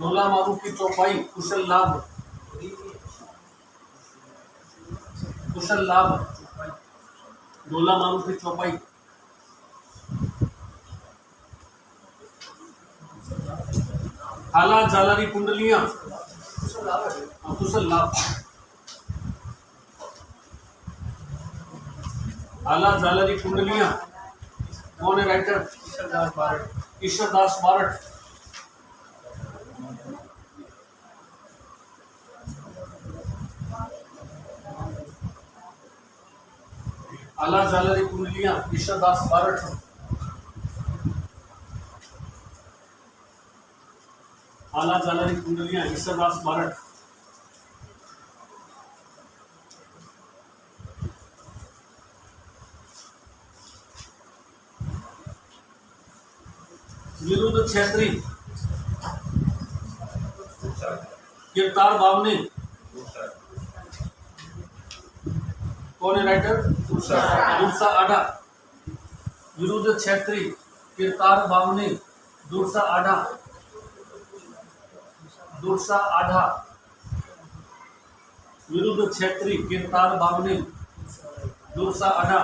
ढोला मारू की चौपाई कुशल लाभ, कुशल लाभ, ढोला मारू की चौपाई। आला जालारी कुंडलियां, कुशल लाभ, आला जालारी कुंडलियां। कौन है राइटर? ईश्वरदास बारट। आला जालारी कुंडलियां, ईश्वरदास बारट। आला जालारी कुंडलियां, ईश्वरदास बारट। विरुद्ध क्षेत्री, गिरतार बावने। कौन है राइटर? दुर्सा आढ़ा। विरुद्ध क्षेत्री, गिरतार बावने, दुर्सा आढ़ा, दुर्सा आढ़ा। विरुद्ध क्षेत्री, गिरतार बावने, दुर्सा आढ़ा।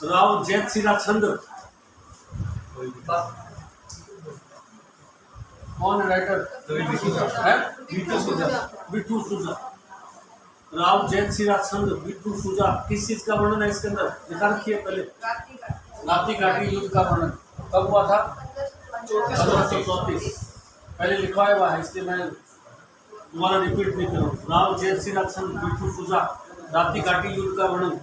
राव जैत सिरा छंद। कौन है राइटर? बिट्टू सूजा। राव जैत सिरा छंद, बिट्टू सूजा। किस चीज का वर्णन है इसके अंदर? लिखा रखिए पहले। राती घाटी युद्ध का वर्णन कब हुआ था? 1534। पहले लिखवाया हुआ है, इसलिए मैं दोबारा रिपीट नहीं करूँ। राव जैत सिरा छंद, बिट्टू सूजा, राती घाटी युद्ध का वर्णन।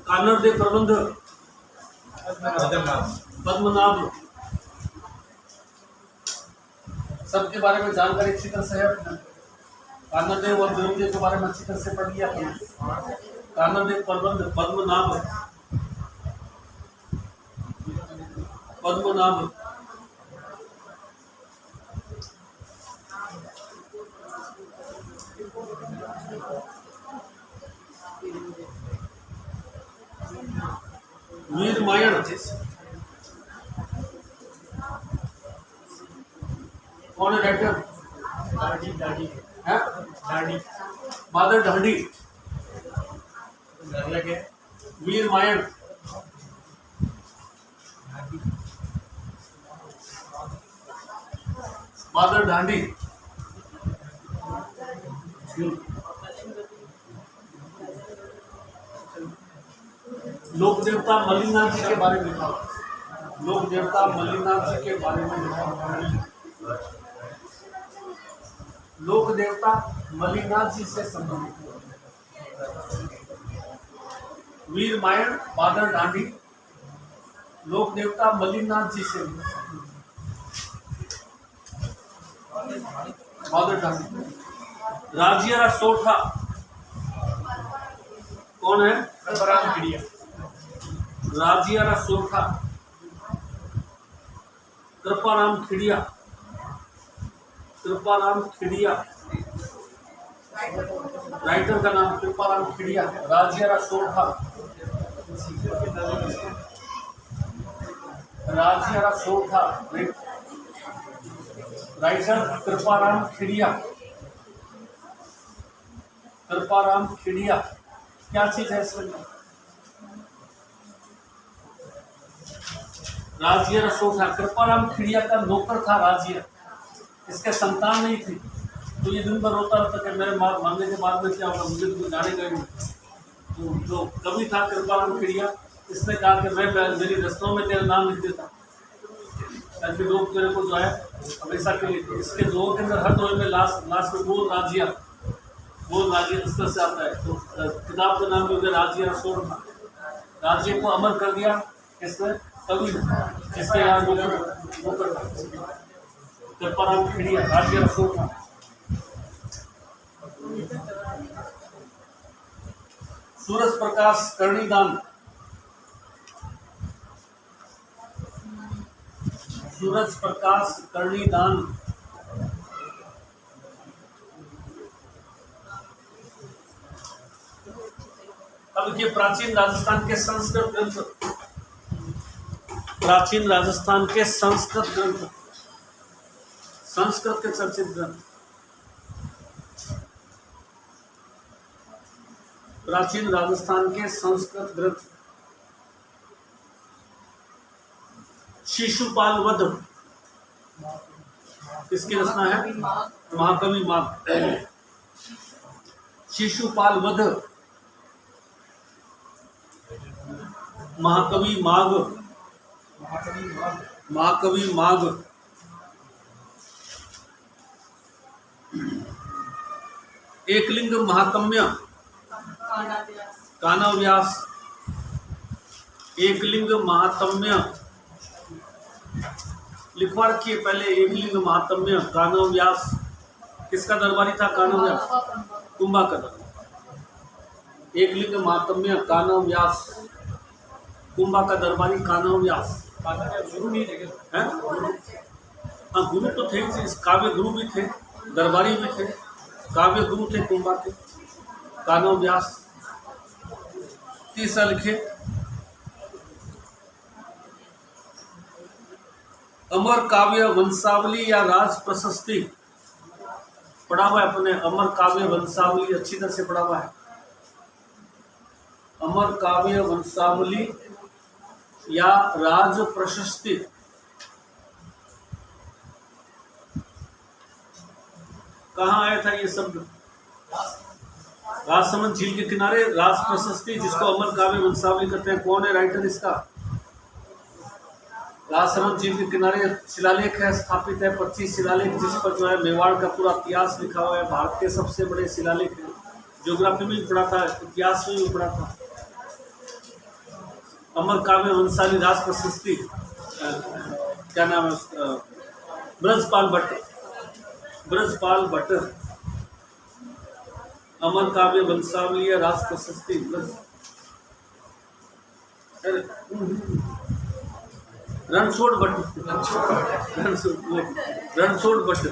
कानड़ दे प्रबंध पद्मनाभ। सबके बारे में जानकारी अच्छी तरह से है। कानड़ देव और विरमदेव के बारे में अच्छी तरह से पढ़ लिया आपने। कानड़ देव प्रबंध पद्मनाभ, पद्मनाभ। वीर मायण, कौन है राइटर? बादल ढांडी। वीर मायण, बादल ढांडी। लोक देवता मल्लिनाथ जी के बारे में लिखा। लोक देवता मल्लिनाथ जी के बारे में लिखा। लोक देवता मल्लिनाथ जी से संबंधित। वीर मायण, बादल ढांडी, लोक देवता मल्लिनाथ जी से। बादल ढांडी। राजिया सोठा, कौन है? कृपाराम खिड़िया। राजिया सोठा, कृपाराम खिड़िया, कृपाराम खिड़िया। राइटर का नाम कृपाराम खिड़िया। राजिया सोठा, राजिया सोठा। राइटर कृपाराम खिड़िया, कृपाराम खिड़िया। क्या चीज है इसमें? राजिया सोठा कृपाराम खिड़िया का नौकर था। राजिया, इसके संतान नहीं थी, तो ये दिन भर रोता रहता कि मेरे मरने के बाद में क्या होगा, मुझे तो जाने का ही नहीं। तो जो कवि था कृपाराम खिड़िया, इसने कहा कि मैं मेरी रचनाओं में तेरा नाम लिख देता ताकि लोग तेरे को जो है हमेशा के लिए। इसके दोहों के अंदर हर दोहे में लास्ट में बोल राजिया इस तरह से आता है। तो किताब का नाम जो है राजिया सोठा। राज्य को अमर कर दिया किसने? कवि ने, जिसके यहाँ नौकर था कृपाराम खिड़िया। राजिया सोठा। सूरज प्रकाश कर्णीदान, सूरज प्रकाश करणी दान। अब ये प्राचीन राजस्थान के संस्कृत ग्रंथ, प्राचीन राजस्थान के संस्कृत ग्रंथ, संस्कृत के चर्चित ग्रंथ, प्राचीन राजस्थान के संस्कृत ग्रंथ। शिशुपाल वध किसकी रचना है? महाकवि माघ। शिशुपाल वध महाकवि माघ, महाकवि माघ। एकलिंग महात्म्य कान्हा व्यास। एकलिंग महात्म्य लिखवा रखिए पहले। एकलिंग महात्म्य कान्हा व्यास किसका दरबारी था? कान्हा व्यास, कुंभा का दरबारी। एकलिंग महात्म्य कान्हा व्यास, कुंभा का दरबारी कान्हा व्यास। गुरु नहीं थे? हाँ, गुरु तो थे, काव्य गुरु भी थे, दरबारी भी थे, काव्य गुरु थे कुंभा के, कान्हा व्यास। तीसरा लिखे अमर काव्य वंशावली या राज प्रशस्ति। पढ़ा हुआ है अपने? अमर काव्य वंशावली अच्छी तरह से पढ़ा हुआ है। अमर काव्य वंशावली या राज प्रशस्ति। कहाँ आया था ये शब्द? राजसमंद झील के किनारे राज प्रशस्ति, जिसको अमर काव्य वंशावली कहते हैं। कौन है राइटर इसका? राजसमंद झील के किनारे शिलालेख है, स्थापित है 25 शिलालेख, जिस पर जो है मेवाड़ का पूरा इतिहास लिखा हुआ है। भारत के सबसे बड़े शिलालेख है। ज्योग्राफी में भी पढ़ा था, इतिहास में भी पढ़ा था। अमर काव्य वंशावली राज प्रशस्ति, क्या नाम है उसका? ब्रजपाल भट्ट, ब्रजपाल भट्ट। अमर काव्य वंशावली या राज प्रशस्ति रणछोड़ भट्ट, रणछोड़ भट्ट।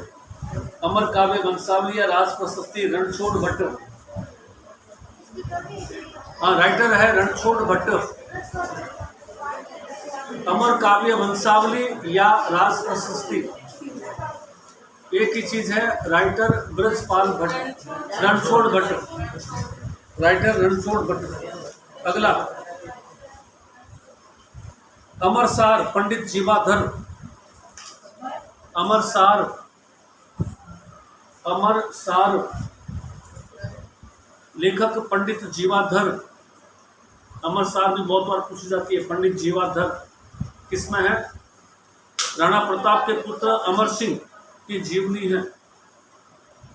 अमर काव्य वंशावली या राज प्रशस्ति रणछोड़ भट्ट। हाँ, राइटर है रणछोड़ भट्ट। अमर काव्य वंशावली या राज प्रशस्ति एक ही चीज है। Writer Brajpal Bhatt, Ranchhod Bhatt, writer Ranchhod Bhatt. अगला अमरसार पंडित जीवाधर। अमरसार, अमरसार लेखक पंडित जीवाधर। अमरसार भी बहुत बार पूछी जाती है। पंडित जीवाधर किसमें है? राणा प्रताप के पुत्र अमर सिंह की जीवनी है।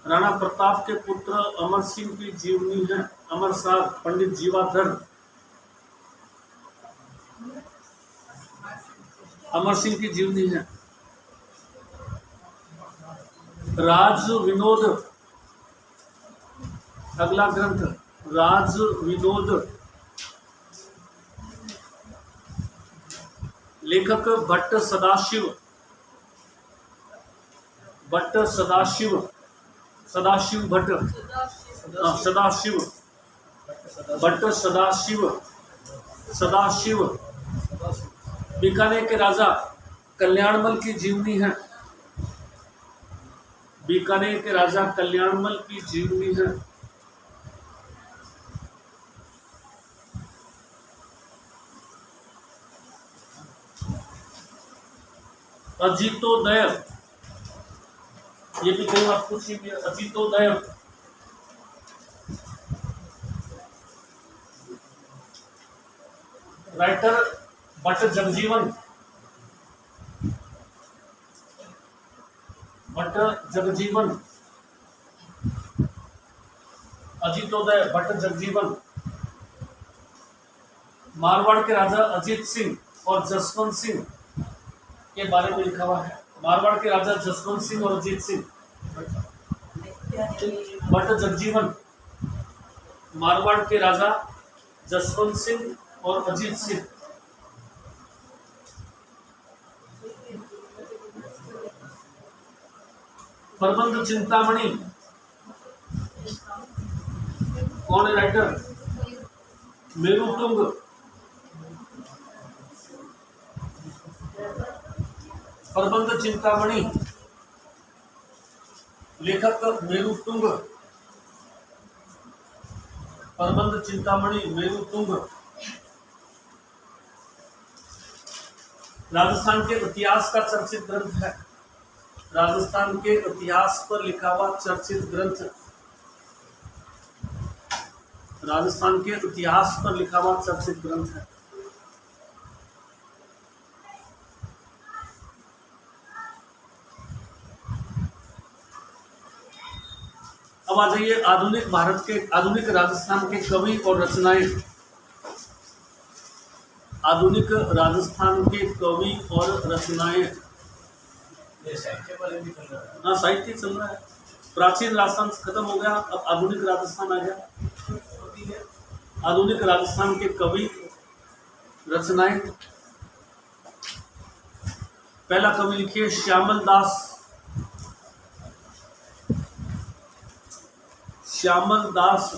राणा प्रताप के पुत्र अमर सिंह की जीवनी है। अमरसार पंडित जीवाधर, अमर सिंह की जीवनी है। राज विनोद, अगला ग्रंथ राज विनोद। लेखक भट्ट सदाशिव, भट्ट सदाशिव, सदाशिव भट्ट, सदाशिव भट्ट, सदाशिव, सदाशिव। बीकानेर के राजा कल्याणमल की जीवनी है। बीकानेर के राजा कल्याणमल की जीवनी है। अजितोदय, ये भी कई बार पूछी गई। अजितोदय राइटर भट्ट जगजीवन, भट्ट जगजीवन। अजितोदय भट्ट जगजीवन। मारवाड़ के राजा अजीत सिंह और जसवंत सिंह के बारे में लिखा हुआ है। मारवाड़ के राजा जसवंत सिंह और अजीत सिंह। भट्ट जगजीवन, मारवाड़ के राजा जसवंत सिंह और अजीत सिंह। प्रबंध चिंतामणि कौन है राइटर? मेरुतुंग। प्रबंध चिंतामणि लेखक मेरुतुंग। प्रबंध चिंतामणि मेरुतुंग। राजस्थान के इतिहास का चर्चित ग्रंथ है। राजस्थान के इतिहास पर लिखा हुआ चर्चित ग्रंथ। राजस्थान के इतिहास पर लिखा हुआ चर्चित ग्रंथ है। अब आ जाइए आधुनिक भारत के, आधुनिक राजस्थान के कवि और रचनाएं। आधुनिक राजस्थान के कवि और रचनाएं। साहित्य वाले भी चल रहा है। हाँ, साहित्य चल रहा है। प्राचीन राजस्थान खत्म हो गया, अब आधुनिक राजस्थान आ गया। आधुनिक राजस्थान के कवि रचनाएं। पहला कवि लिखिए श्यामल दास। श्यामल दास।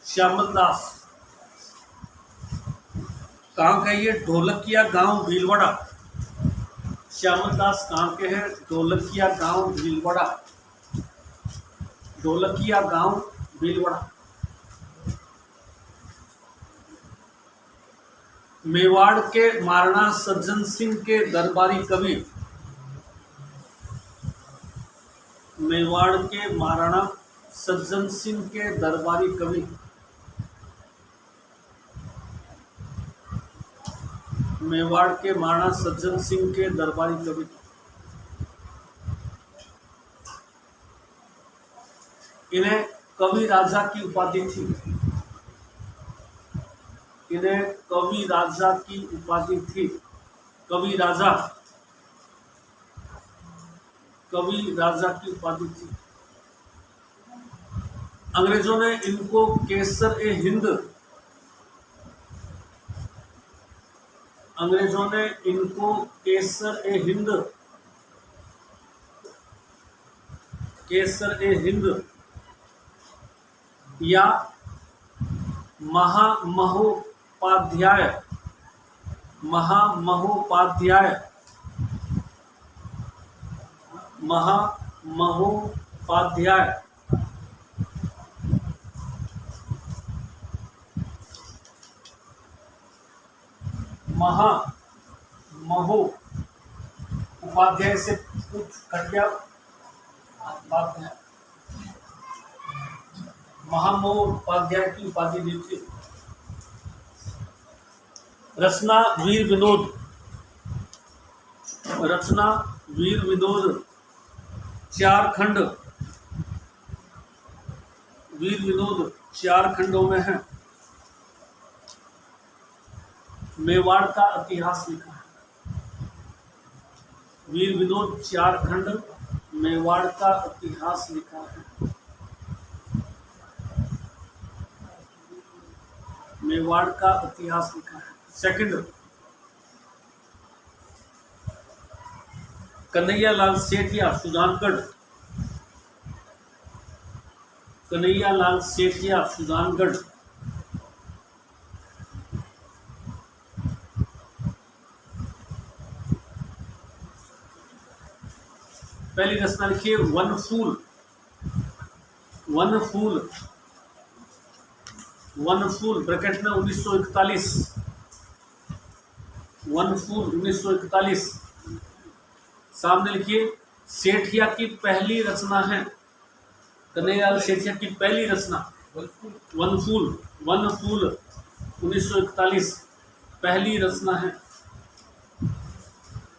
श्यामल दास कहाँ का? ये ढोलकिया गांव भीलवाड़ा। श्यामल दास कहाँ के हैं? ढोलकिया गांव भीलवाड़ा। ढोलकिया गांव भीलवाड़ा। मेवाड़ के महाराणा सज्जन सिंह के दरबारी कवि। मेवाड़ के महाराणा सज्जन सिंह के दरबारी कवि। मेवाड़ के महाराणा सज्जन सिंह के दरबारी कवि। इन्हें कवि राजा की उपाधि थी। इन्हें कवि राजा की उपाधि थी। कवि राजा, कवि राजा की उपाधि थी। अंग्रेजों ने इनको केसर ए हिंद, अंग्रेजों ने इनको केसर ए हिंद, केसर ए हिंद या महामहोपाध्याय, महामहोपाध्याय, महामहोपाध्याय महामहो उपाध्याय से कुछ कट गया बात है। महामहो उपाध्याय की उपाधि दी थी। रचना वीर विनोद। रचना वीर विनोद 4 खंड। वीर विनोद 4 खंडों में है। मेवाड़ का इतिहास लिखा है। वीर विनोद 4 खंड, मेवाड़ का इतिहास लिखा है। मेवाड़ का इतिहास लिखा है। सेकंड, कन्हैयालाल सेठिया सुजानगढ़। कन्हैयालाल सेठिया सुजानगढ़। पहली रचना लिखिए वन फूल। वन फूल, वन फूल ब्रैकेट में 1941। वन फूल 1941। सामने लिखिए सेठिया की पहली रचना है। कन्हैयालाल सेठिया की पहली रचना वन फूल। वन फूल 1941 पहली रचना है।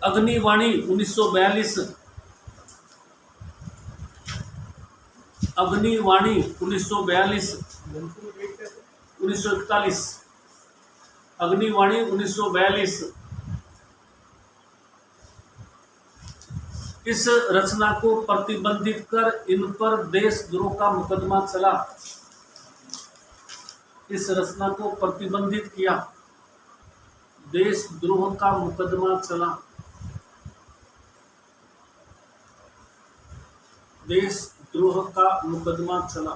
अग्निवाणी 1942। अग्निवाणी 1942। 1941 अग्निवाणी 1942। इस रचना को प्रतिबंधित कर इन पर देशद्रोह का मुकदमा चला। इस रचना को प्रतिबंधित किया, देशद्रोह का मुकदमा चला। देशद्रोह का मुकदमा चला।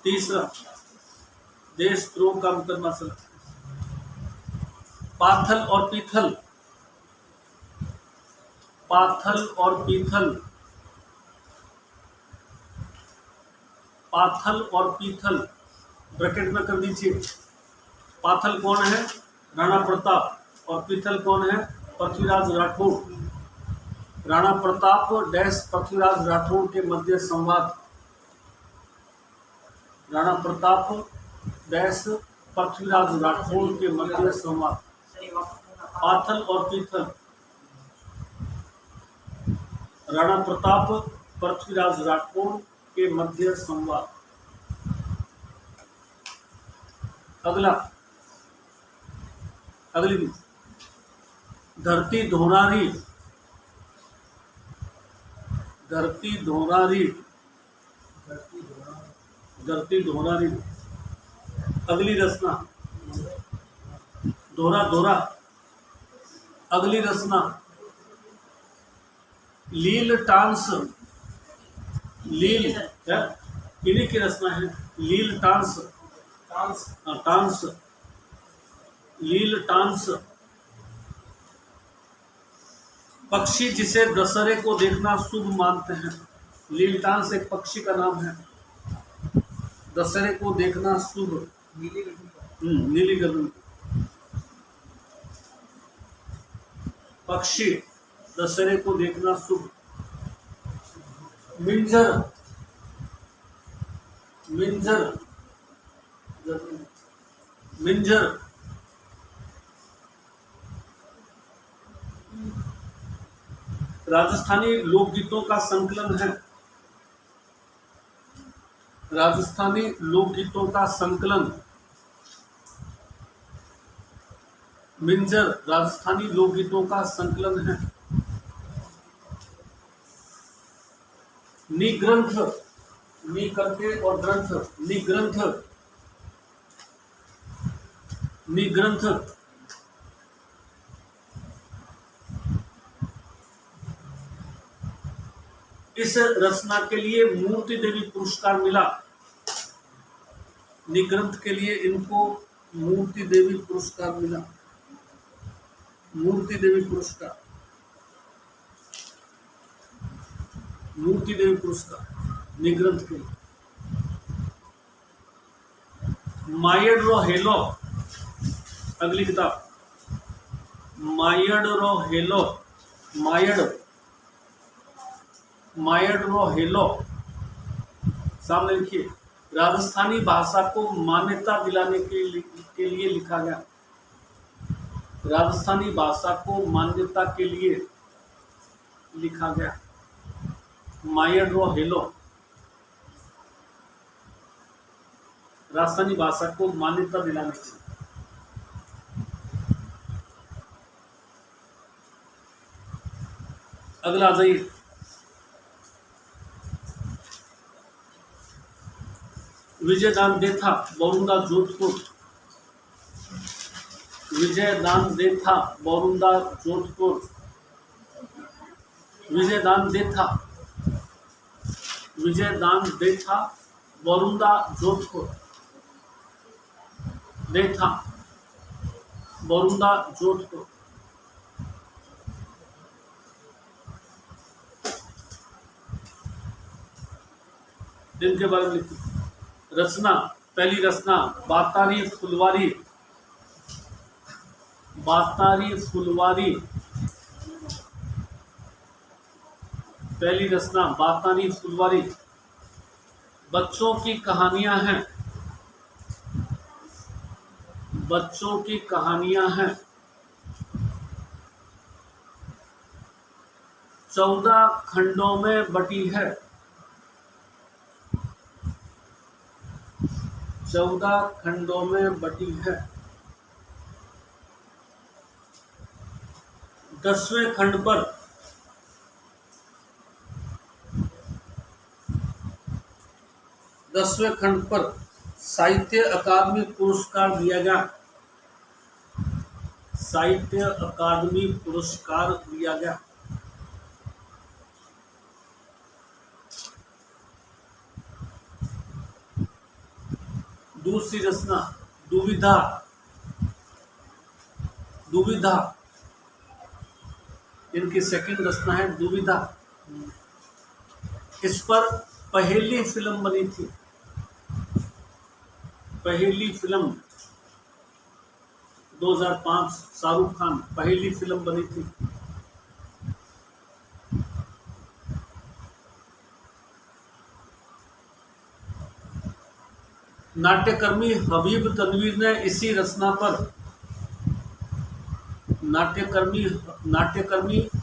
तीसरा, देशद्रोह का मुकदमा चला। पाथल और पीथल, पाथल और पीथल, पाथल और पीथल ब्रैकेट में कर दीजिए। पाथल कौन है? राणा प्रताप। और पीथल कौन है? पृथ्वीराज राठौर। राणा प्रताप डैश पृथ्वीराज राठौर के मध्य संवाद। राणा प्रताप डैश पृथ्वीराज राठौर के मध्य संवाद। पाथल और पीथल, राणा प्रताप पृथ्वीराज राठौर के मध्य संवाद। अगला, अगली धरती धोनारी, धरती धोनारी, धरती धोनारी। अगली रचना दोहरा दोहरा। अगली रचना लील टांस। लील इन्हीं की रचना है। लील टांस, टांस, लील टांस। पक्षी जिसे दशहरे को देखना शुभ मानते हैं। लील टांस एक पक्षी का नाम है। दशहरे को देखना शुभ। नीली गगन पक्षी दशहरे को देखना शुभ। मिंजर, मिंजर, मिंजर। राजस्थानी लोकगीतों का संकलन है। राजस्थानी लोकगीतों का संकलन। मिंजर राजस्थानी लोकगीतों का संकलन है। निग्रंथ, नी करके और ग्रंथ, निग्रंथ, निग्रंथ। इस रचना के लिए मूर्ति देवी पुरस्कार मिला। निग्रंथ के लिए इनको मूर्ति देवी पुरस्कार मिला। मूर्ति देवी पुरस्कार, मूर्ति देवी पुरस्कार निग्रंथ के लिए। मायड रो हेलो, अगली किताब मायड रो हेलो। मायड, मायड रो हेलो सामने लिखिए। राजस्थानी भाषा को मान्यता दिलाने के लिए लिखा गया। राजस्थानी भाषा को मान्यता के लिए लिखा गया। मायड रो हेलो, राजस्थानी भाषा को मान्यता दिलाने के लिए। अगला आ जाइए। विजयदान देथा, बोरुंदा, जोधपुर। विजयदान देथा, बोरुंदा, जोधपुर। विजयदान देथा, विजयदान देथा, बोरुंदा, जोधपुर। देथा, बोरुंदा, जोधपुर। दिन के बारे में लिखिए। रचना, पहली रचना बातारी फुलवारी। बातारी फुलवारी, पहली रचना बातारी फुलवारी। बच्चों की कहानियां हैं। बच्चों की कहानियां हैं। 14 खंडों में बटी है। 14 खंडों में बटी है। 10वें खंड पर 10वें खंड पर साहित्य अकादमी पुरस्कार दिया गया। साहित्य अकादमी पुरस्कार दिया गया। दूसरी रचना दुविधा। दुविधा इनकी सेकंड रचना है दुविधा। इस पर पहली फिल्म बनी थी। पहली फिल्म 2005 शाहरुख खान पहली फिल्म बनी थी। नाट्यकर्मी हबीब तनवीर ने इसी रचना पर नाट्यकर्मी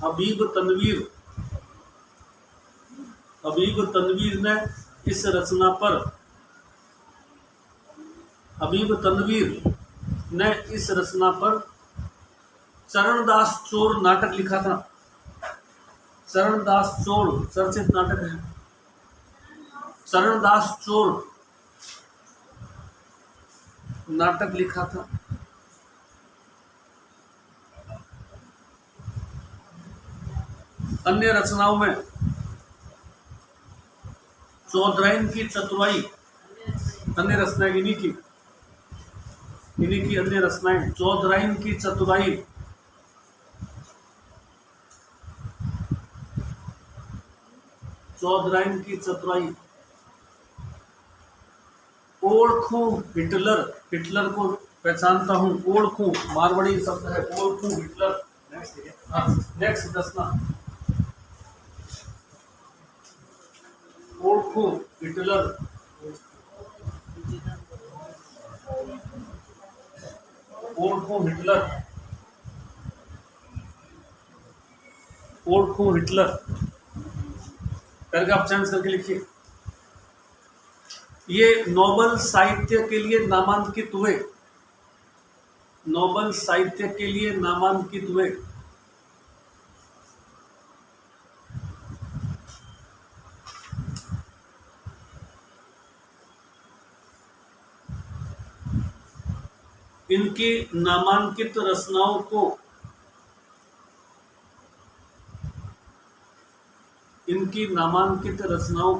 हबीब तनवीर ने इस रचना पर चरणदास चोर नाटक लिखा था। चरणदास चोर चर्चित नाटक है। चरणदास चोर नाटक लिखा था। अन्य रचनाओं में चौधराइन की चतुराई, अन्य रचनाएं इन्हीं की अन्य रचनाएं चौधराइन की चतुराई, चौधराइन की चतुराई, ओळखू हिटलर, हिटलर को पहचानता हूँ, ओळखू मारवाड़ी शब्द है, ओळखू हिटलर। नेक्स्ट रचना ओळखू हिटलर। ओळखू हिटलर, ओळखू हिटलर करके आप चेंज करके लिखिए। ये नोबेल साहित्य के लिए नामांकित हुए। नोबेल साहित्य के लिए नामांकित हुए। इनकी नामांकित रचनाओं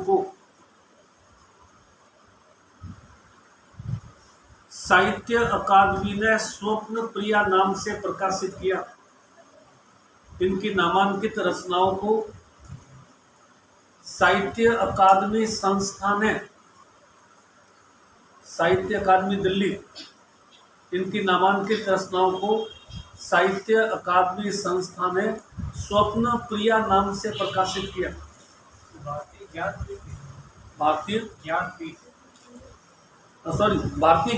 को साहित्य अकादमी ने स्वप्न प्रिया नाम से प्रकाशित किया। इनकी नामांकित रचनाओं को साहित्य अकादमी संस्था ने, साहित्य अकादमी दिल्ली, इनकी नामांकित रचनाओं को साहित्य अकादमी संस्था ने स्वप्न प्रिया नाम से प्रकाशित किया। भारतीय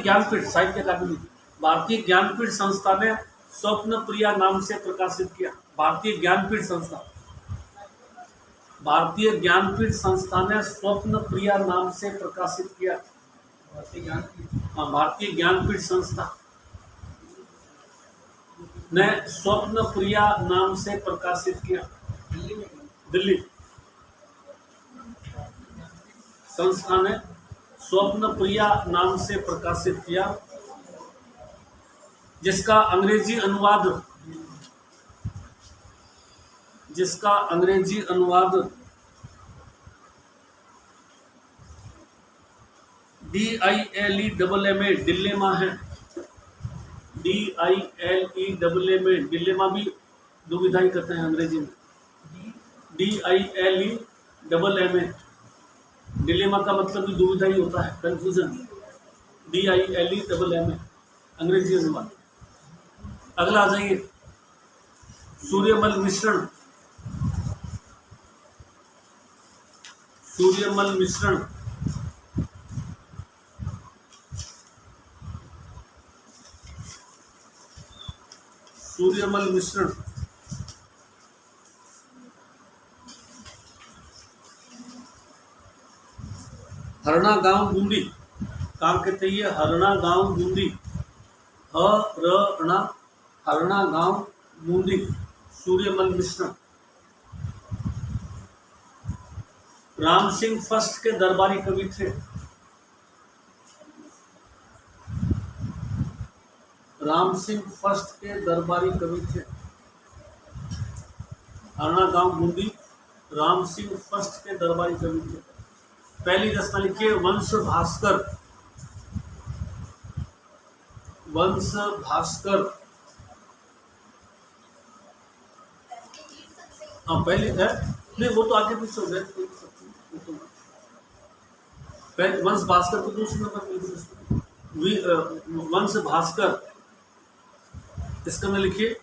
ज्ञानपीठ साहित्य अकादमी, भारतीय ज्ञानपीठ संस्था ने स्वप्न प्रिया नाम से प्रकाशित किया। भारतीय ज्ञानपीठ संस्था, भारतीय ज्ञानपीठ संस्था ने स्वप्न प्रिया नाम से प्रकाशित किया। भारतीय ज्ञानपीठ संस्था ने स्वप्न प्रिया नाम से प्रकाशित किया। दिल्ली संस्था ने स्वप्न प्रिया नाम से प्रकाशित किया, जिसका अंग्रेजी अनुवाद DILEMA डिलेमा है। DILEMA डिलेमा भी दुविधा ही कहते हैं अंग्रेजी में। DILEMA डिलेमा का मतलब भी दुविधा ही होता है, कंफ्यूजन। DILEMA अंग्रेजी अनुवाद। अगला आ जाइए, सूर्यमल मिश्रण। सूर्यमल मिश्रण सूर्यमल मिश्रण हरना गांव बूंदी, काम कहते हैं हरना गांव बूंदी, हरना गांव बूंदी, सूर्यमल मिश्रण। राम सिंह फर्स्ट के दरबारी कवि थे। राम सिंह फर्स्ट के दरबारी कवि थे। अरना गांव बूंदी राम सिंह फर्स्ट के दरबारी कवि थे। पहली रचना लिखिए वंश भास्कर। वंश भास्कर, हाँ पहली है, नहीं वो तो आगे पीछे हो गए। वंश भास्कर को दूसरे नंबर, वंश भास्कर, इसका में लिखिए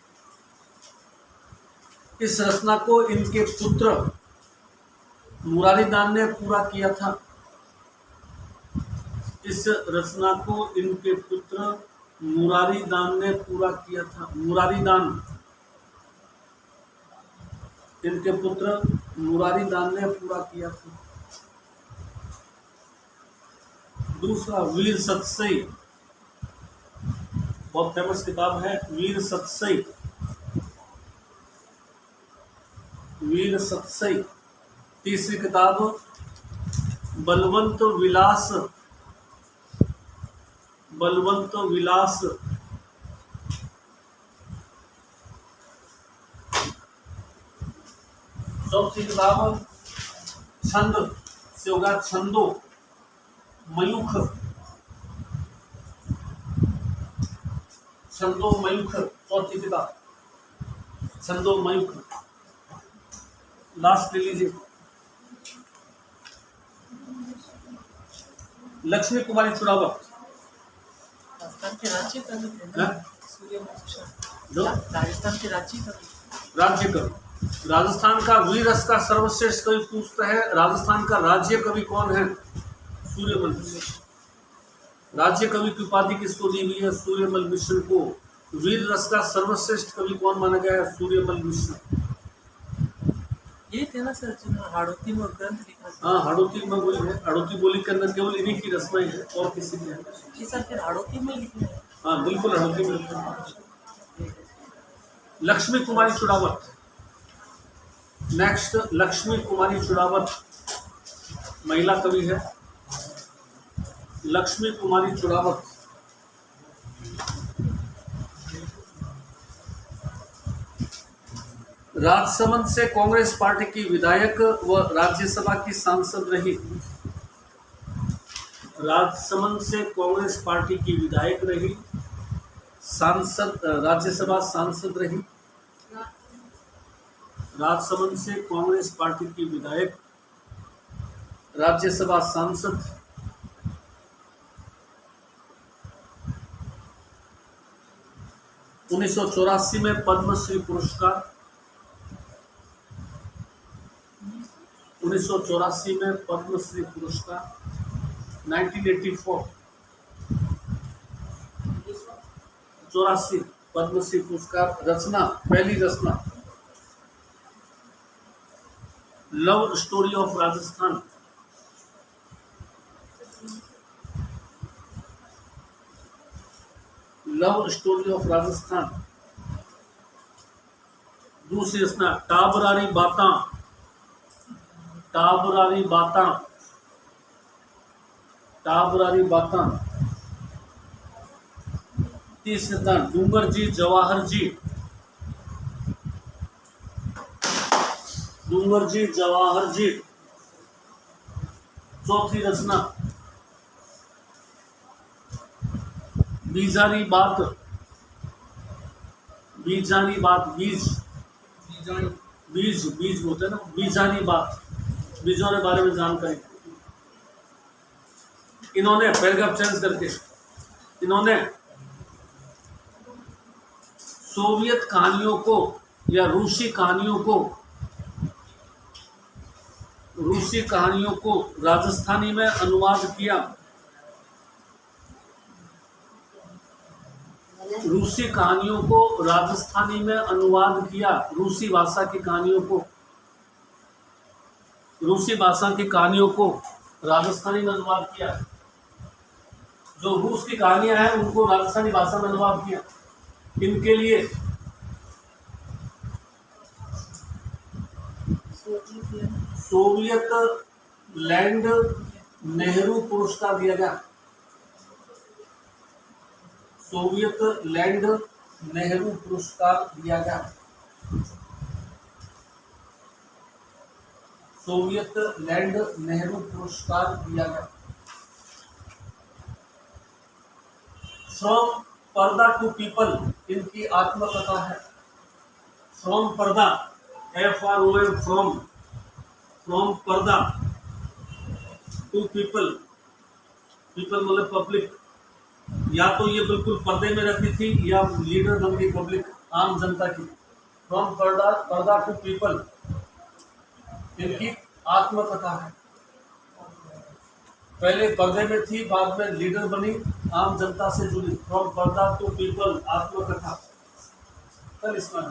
इस रचना को इनके पुत्र मुरारी दान ने पूरा किया था। इस रचना को इनके पुत्र मुरारी दान ने पूरा किया था। मुरारी दान, इनके पुत्र मुरारी दान ने पूरा किया था। दूसरा वीर सतसई, बहुत फेमस किताब है वीर सतसई। वीर सतसई। तीसरी किताब बलवंत विलास। बलवंत विलास। चौथी किताब छंद से होगा छंदो मयूख। छंदो मयूख, चौथी किताब छंदो मयूख। लास्ट ले लीजिए लक्ष्मी कुमारी चुड़ावत। राजस्थान के राज्य कवि थे। राजस्थान के राज्य कवि। राज्य कवि, राजस्थान का वीर रस का सर्वश्रेष्ठ कवि पूछता है राजस्थान का राज्य कवि कौन है? सूर्यमल मिश्र। राज्य कवि की उपाधि किसको दी हुई है? सूर्यमल मिश्र को। वीर रस का सर्वश्रेष्ठ कवि कौन माना गया है? सूर्यमल मिश्र। ये थे ना सर जिन्होंने हाड़ौती में ग्रंथ लिखा था। हाँ हाड़ौती में वही है। हाड़ौती बोली के अंदर केवल इन्हीं की रचनाएं हैं और किसी की है। ये सर फिर हाड़ौती में लिखे हैं। हाँ बिल्कुल हाड़ौती में लिखा है। लक्ष्मी कुमारी चुड़ावत। नेक्स्ट लक्ष्मी कुमारी चुड़ावत महिला कवि है। लक्ष्मी कुमारी चुड़ावत राजसमंद से कांग्रेस पार्टी की विधायक व राज्यसभा की सांसद रही। राजसमंद से कांग्रेस पार्टी की विधायक रही, सांसद, राज्यसभा सांसद रही। राजसमंद से कांग्रेस पार्टी की विधायक, राज्यसभा सांसद। उन्नीस 1984 में पद्मश्री पुरस्कार। 1984 में पद्मश्री पुरस्कार। 1984 84 पद्मश्री पुरस्कार। रचना, पहली रचना love story of Rajasthan. Love story of Rajasthan. दूसरी रचना टाबरारी बाता। टाबरारी बाता। टाबरारी बाता। तीसरी रचना डूंगर जी जवाहर जी। डूंगर जी जवाहर जी। चौथी रचना बीजानी बात। बीजानी बात, बीज बीज बीज होता है ना, बीजानी बात, बीजों के बारे में जानकारी। इन्होंने पैराग्राफ चेंज करके इन्होंने सोवियत कहानियों को या रूसी कहानियों को राजस्थानी में अनुवाद किया। रूसी कहानियों को राजस्थानी में अनुवाद किया। रूसी भाषा की कहानियों को राजस्थानी में अनुवाद किया। जो रूस की कहानियां हैं उनको राजस्थानी भाषा में अनुवाद किया। इनके लिए सोवियत लैंड नेहरू पुरस्कार दिया गया। सोवियत लैंड नेहरू पुरस्कार दिया गया। सोवियत लैंड नेहरू पुरस्कार दिया गया। फ्रॉम पर्दा टू पीपल इनकी आत्मकथा है। फ्रॉम पर्दा, FROM, फ्रॉम पर्दा टू पीपल, पीपल मतलब पब्लिक। या तो ये बिल्कुल पर्दे में रहती थी या लीडर बन गई पब्लिक, आम जनता की। फ्रॉम पर्दा टू पीपल इनकी आत्मकथा है। पहले पर्दे में थी, बाद में लीडर बनी, आम जनता से जुड़ी। फ्रॉम पर्दा टू पीपल, आत्मकथा। कल इसमें